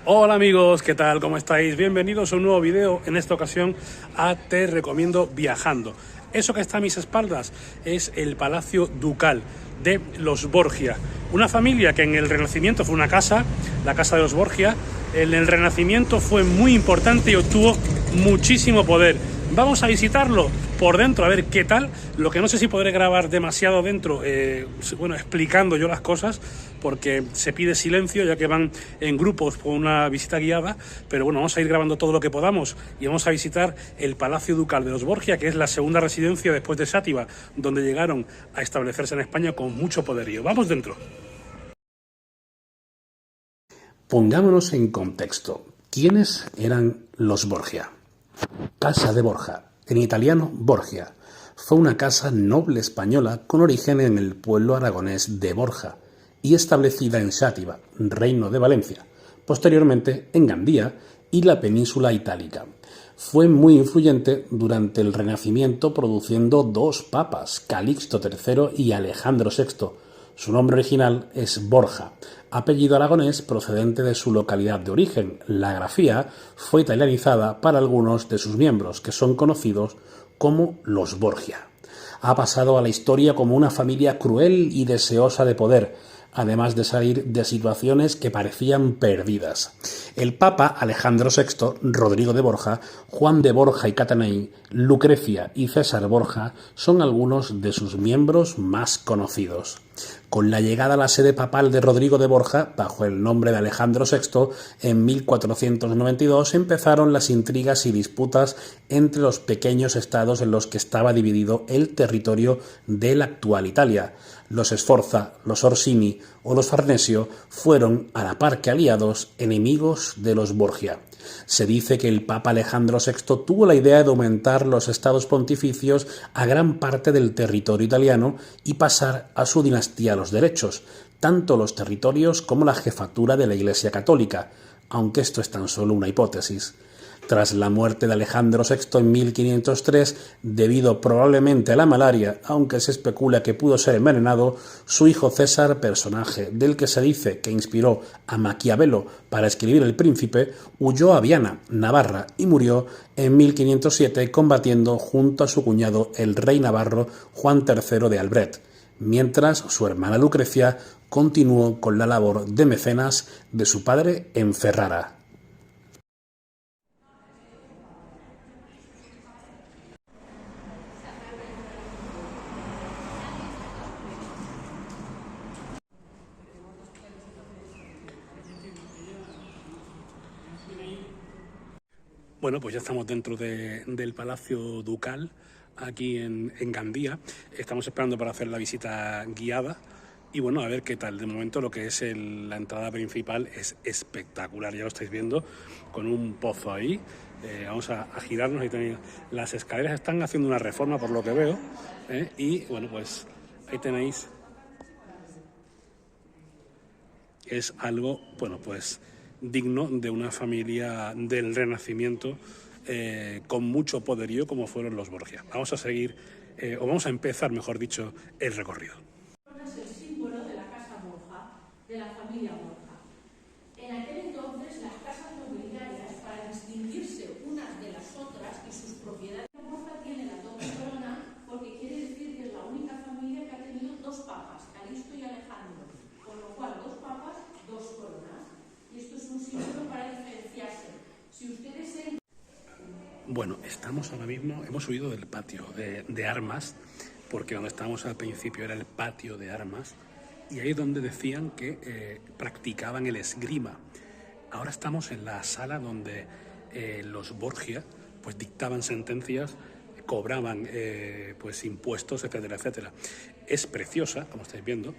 Hola amigos, ¿qué tal? ¿Cómo estáis? Bienvenidos a un nuevo video, en esta ocasión a Te Recomiendo Viajando. Eso que está a mis espaldas es el Palacio Ducal de los Borgia, una familia que en el Renacimiento fue una casa, la casa de los Borgia. En el Renacimiento fue muy importante y obtuvo muchísimo poder. Vamos a visitarlo por dentro a ver qué tal. Lo que no sé si podré grabar demasiado dentro, explicando yo las cosas, porque se pide silencio ya que van en grupos por una visita guiada, pero bueno, vamos a ir grabando todo lo que podamos y vamos a visitar el Palacio Ducal de los Borgia, que es la segunda residencia después de Xàtiva, donde llegaron a establecerse en España con mucho poderío. Vamos dentro. Pongámonos en contexto. ¿Quiénes eran los Borgia? Casa de Borja, en italiano Borgia, fue una casa noble española con origen en el pueblo aragonés de Borja y establecida en Xàtiva, reino de Valencia, posteriormente en Gandía y la península itálica. Fue muy influyente durante el Renacimiento, produciendo dos papas, Calixto III y Alejandro VI. Su nombre original es Borja, apellido aragonés procedente de su localidad de origen. La grafía fue italianizada para algunos de sus miembros, que son conocidos como los Borgia. Ha pasado a la historia como una familia cruel y deseosa de poder, además de salir de situaciones que parecían perdidas. El Papa Alejandro VI, Rodrigo de Borja, Juan de Borja y Catanei, Lucrecia y César Borja son algunos de sus miembros más conocidos. Con la llegada a la sede papal de Rodrigo de Borja, bajo el nombre de Alejandro VI, en 1492 empezaron las intrigas y disputas entre los pequeños estados en los que estaba dividido el territorio de la actual Italia. Los Sforza, los Orsini o los Farnesio fueron, a la par que aliados, enemigos de los Borgia. Se dice que el Papa Alejandro VI tuvo la idea de aumentar los estados pontificios a gran parte del territorio italiano y pasar a su dinastía los derechos, tanto los territorios como la jefatura de la Iglesia Católica, aunque esto es tan solo una hipótesis. Tras la muerte de Alejandro VI en 1503, debido probablemente a la malaria, aunque se especula que pudo ser envenenado, su hijo César, personaje del que se dice que inspiró a Maquiavelo para escribir El Príncipe, huyó a Viana, Navarra, y murió en 1507 combatiendo junto a su cuñado el rey navarro Juan III de Albret, mientras su hermana Lucrecia continuó con la labor de mecenas de su padre en Ferrara. Bueno, pues ya estamos dentro del Palacio Ducal, aquí en Gandía. Estamos esperando para hacer la visita guiada y bueno, a ver qué tal. De momento lo que es la entrada principal es espectacular, ya lo estáis viendo, con un pozo ahí. Vamos a girarnos, ahí tenéis las escaleras, están haciendo una reforma por lo que veo, y bueno, pues ahí tenéis. Es algo, bueno, pues digno de una familia del Renacimiento, con mucho poderío como fueron los Borgia. Vamos a seguir, o vamos a empezar, mejor dicho, el recorrido. Es el símbolo de la casa Borja, de la familia Borja. En aquel entonces, las casas nobiliarias, para distinguirse unas de las otras y sus propiedades, Borja tiene la doble corona porque quiere decir que es la única familia que ha tenido dos papas, Calixto y Alejandro, con lo cual dos papas, dos coronas. Y esto es un símbolo para diferenciarse. Si ustedes se... Bueno, estamos ahora mismo, hemos subido del patio de armas, porque donde estábamos al principio era el patio de armas, y ahí es donde decían que practicaban el esgrima. Ahora estamos en la sala donde los Borgia pues dictaban sentencias, cobraban pues impuestos, etcétera, etcétera. Es preciosa, como estáis viendo.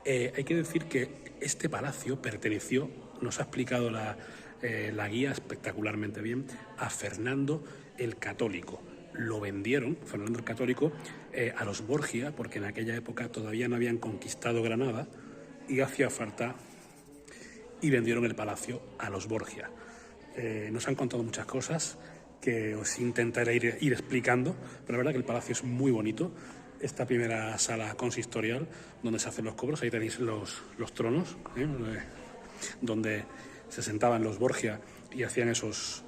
Hay que decir que este palacio perteneció, nos ha explicado la guía espectacularmente bien, a Fernando el Católico. Lo vendieron, Fernando el Católico, a los Borgia, porque en aquella época todavía no habían conquistado Granada y hacía falta, y vendieron el palacio a los Borgia. Nos han contado muchas cosas que os intentaré ir explicando, pero la verdad que el palacio es muy bonito. Esta primera sala consistorial donde se hacen los cobros, ahí tenéis los tronos, donde se sentaban los Borgia y hacían esos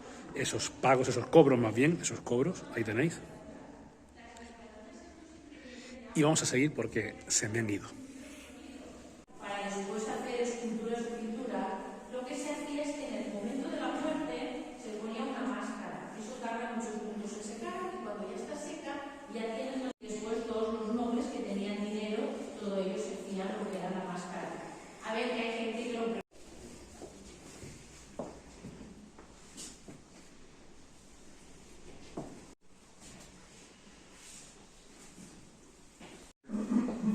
pagos, esos cobros más bien, esos cobros, ahí tenéis. Y vamos a seguir porque se me han ido. Para después hacer esculturas o pintura, lo que se hacía es que en el momento de la muerte se ponía una máscara. Eso tarda muchos minutos en secar y cuando ya está seca ya tienes después todos los nobles que tenían dinero, todo ellos se hacían lo que era la máscara. A ver, que hay gente que lo...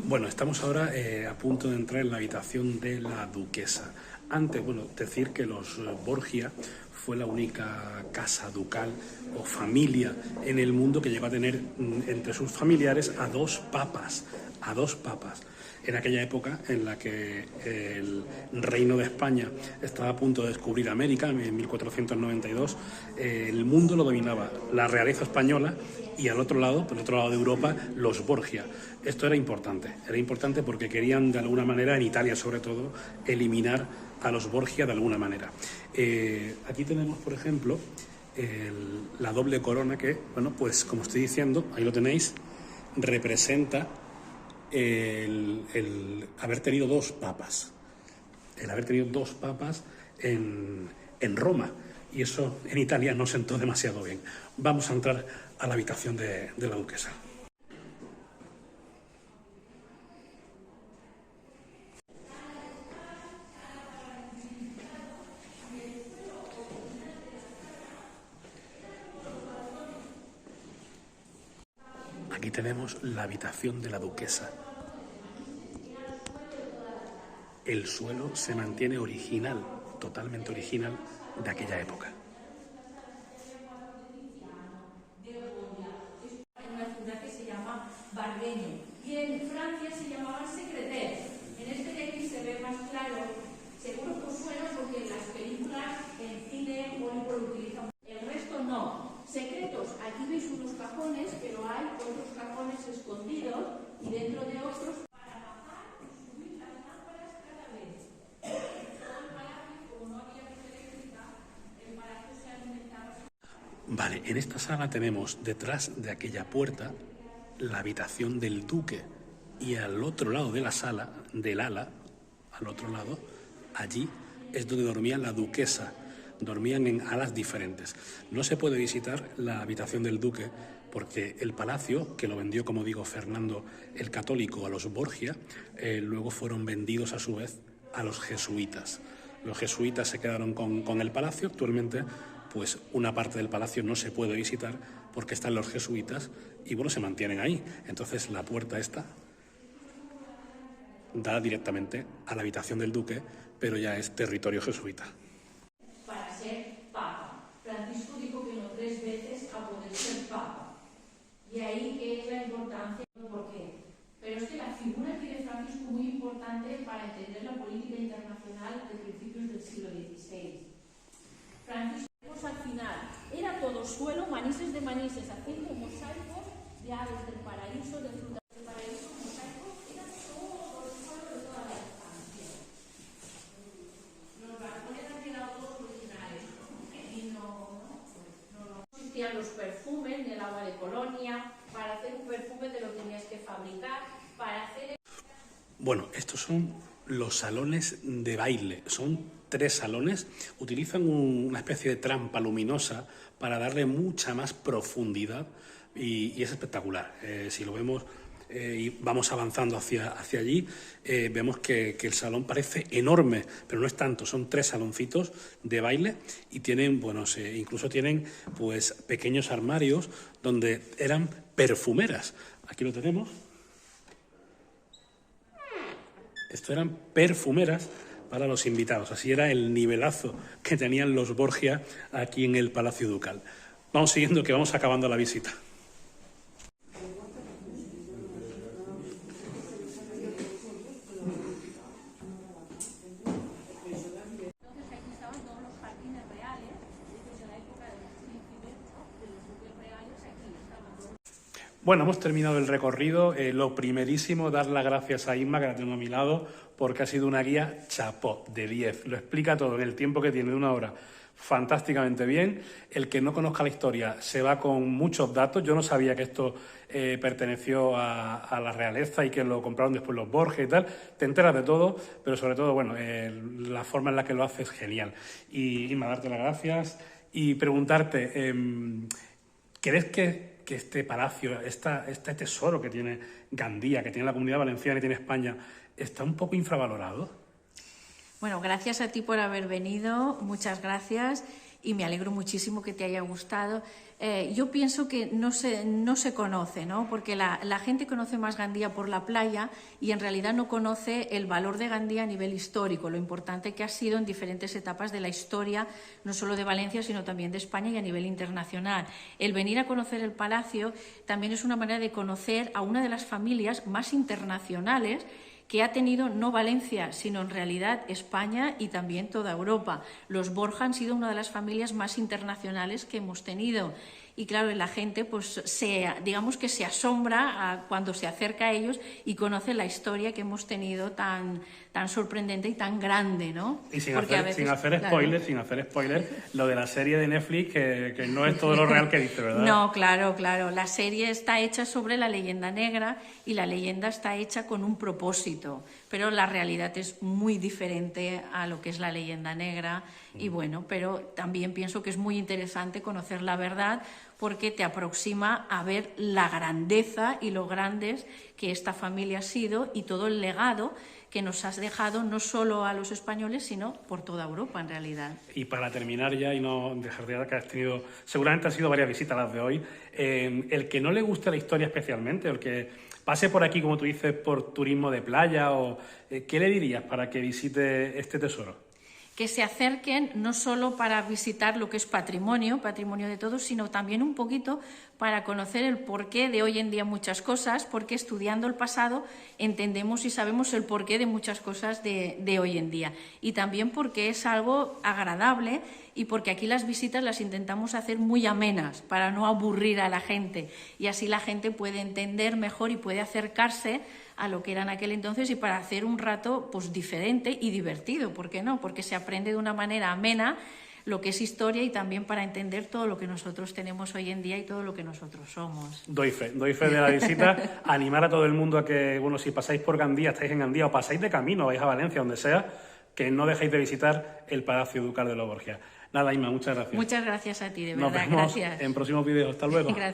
Bueno, estamos ahora a punto de entrar en la habitación de la duquesa. Antes, bueno, decir que los Borgia fue la única casa ducal o familia en el mundo que llegó a tener entre sus familiares a dos papas. En aquella época en la que el Reino de España estaba a punto de descubrir América, en 1492, el mundo lo dominaba la realeza española y al otro lado, por el otro lado de Europa, los Borgia. Esto era importante porque querían de alguna manera, en Italia sobre todo, eliminar a los Borgia de alguna manera. Aquí tenemos, por ejemplo, la doble corona que, bueno, pues como estoy diciendo, ahí lo tenéis, representa el haber tenido dos papas. El haber tenido dos papas en Roma. Y eso en Italia no sentó demasiado bien. Vamos a entrar a la habitación de la duquesa. Aquí tenemos la habitación de la duquesa. El suelo se mantiene original, totalmente original, de aquella época. En una ciudad que se llama Barbeño y en Francia se llamaba Secreter. En este de aquí se ve más claro, seguro que os suena porque en las películas, en cine, Hollywood utilizan. El resto no. Secretos, aquí veis unos cajones, pero hay otros cajones escondidos y dentro de otros para bajar y subir las lámparas cada vez. Todo el palacio, como no había luz eléctrica, el palacio se alimentaba. Vale, en esta sala tenemos detrás de aquella puerta la habitación del duque y al otro lado de la sala, del ala, al otro lado, allí es donde dormía la duquesa. Dormían en alas diferentes. No se puede visitar la habitación del duque porque el palacio, que lo vendió, como digo, Fernando el Católico a los Borgia, luego fueron vendidos a su vez a los jesuitas. Los jesuitas se quedaron con el palacio. Actualmente, pues una parte del palacio no se puede visitar porque están los jesuitas y, bueno, se mantienen ahí. Entonces la puerta esta da directamente a la habitación del duque, pero ya es territorio jesuita. Para ser papa. Francisco dijo que no 3 veces a poder ser papa. Y ahí que es la importancia, ¿por qué? Pero es que la figura aquí de Francisco es muy importante para entender la política internacional de principios del siglo XVI. Francisco, al final, era todo suelo, manises de manises, haciendo mosaicos de aves del paraíso, de frutas del paraíso, mosaicos, era todo el suelo de toda la estancia. Los balcones han llegado todos originales, y no existían los perfumes, ni el agua de colonia. Para hacer un perfume te lo tenías que fabricar, para hacer... Bueno, estos son los salones de baile. Son 3 salones. Utilizan una especie de trampa luminosa para darle mucha más profundidad y es espectacular. Si lo vemos y vamos avanzando hacia allí, vemos que el salón parece enorme, pero no es tanto. Son 3 saloncitos de baile y tienen, bueno, incluso tienen pues pequeños armarios donde eran perfumeras. Aquí lo tenemos. Esto eran perfumeras para los invitados. Así era el nivelazo que tenían los Borgia aquí en el Palacio Ducal. Vamos siguiendo, que vamos acabando la visita. Entonces aquí estaban todos los jardines reales, desde la época de los príncipes, de los duques reales, aquí estaban todos. Bueno, hemos terminado el recorrido. Lo primerísimo, dar las gracias a Inma, que la tengo a mi lado, porque ha sido una guía chapó de 10. Lo explica todo en el tiempo que tiene, de 1 hora, fantásticamente bien. El que no conozca la historia se va con muchos datos. Yo no sabía que esto perteneció a la realeza y que lo compraron después los Borges y tal. Te enteras de todo, pero sobre todo, bueno, la forma en la que lo hace es genial. Y Inma, darte las gracias y preguntarte, ¿crees que este palacio, este tesoro que tiene Gandía, que tiene la Comunidad Valenciana y tiene España, está un poco infravalorado? Bueno, gracias a ti por haber venido, muchas gracias y me alegro muchísimo que te haya gustado. Yo pienso que no se conoce, ¿no? Porque la gente conoce más Gandía por la playa y en realidad no conoce el valor de Gandía a nivel histórico, lo importante que ha sido en diferentes etapas de la historia, no solo de Valencia, sino también de España y a nivel internacional. El venir a conocer el palacio también es una manera de conocer a una de las familias más internacionales que ha tenido no Valencia, sino en realidad España y también toda Europa. Los Borja han sido una de las familias más internacionales que hemos tenido. Y claro, la gente pues digamos que se asombra cuando se acerca a ellos y conoce la historia que hemos tenido tan sorprendente y tan grande, ¿no? Y sin hacer spoilers, lo de la serie de Netflix, que no es todo lo real que dice, ¿verdad? No, claro. La serie está hecha sobre la leyenda negra y la leyenda está hecha con un propósito, pero la realidad es muy diferente a lo que es la leyenda negra. Y bueno, pero también pienso que es muy interesante conocer la verdad porque te aproxima a ver la grandeza y lo grandes que esta familia ha sido y todo el legado que nos has dejado no solo a los españoles, sino por toda Europa en realidad. Y para terminar ya y no dejar de que has tenido, seguramente han sido varias visitas las de hoy, el que no le guste la historia especialmente, o el que pase por aquí, como tú dices, por turismo de playa, o ¿qué le dirías para que visite este tesoro? Que se acerquen no solo para visitar lo que es patrimonio de todos, sino también un poquito para conocer el porqué de hoy en día muchas cosas, porque estudiando el pasado entendemos y sabemos el porqué de muchas cosas de hoy en día. Y también porque es algo agradable y porque aquí las visitas las intentamos hacer muy amenas para no aburrir a la gente y así la gente puede entender mejor y puede acercarse a lo que era en aquel entonces y para hacer un rato pues diferente y divertido, ¿por qué no? Porque se aprende de una manera amena lo que es historia y también para entender todo lo que nosotros tenemos hoy en día y todo lo que nosotros somos. Doy fe de la visita, animar a todo el mundo a que, bueno, si pasáis por Gandía, estáis en Gandía o pasáis de camino, vais a Valencia, donde sea, que no dejéis de visitar el Palacio Ducal de los Borgia. Nada, Inma, muchas gracias. Muchas gracias a ti, de verdad. Nos vemos gracias. en próximos vídeos. Hasta luego. Gracias.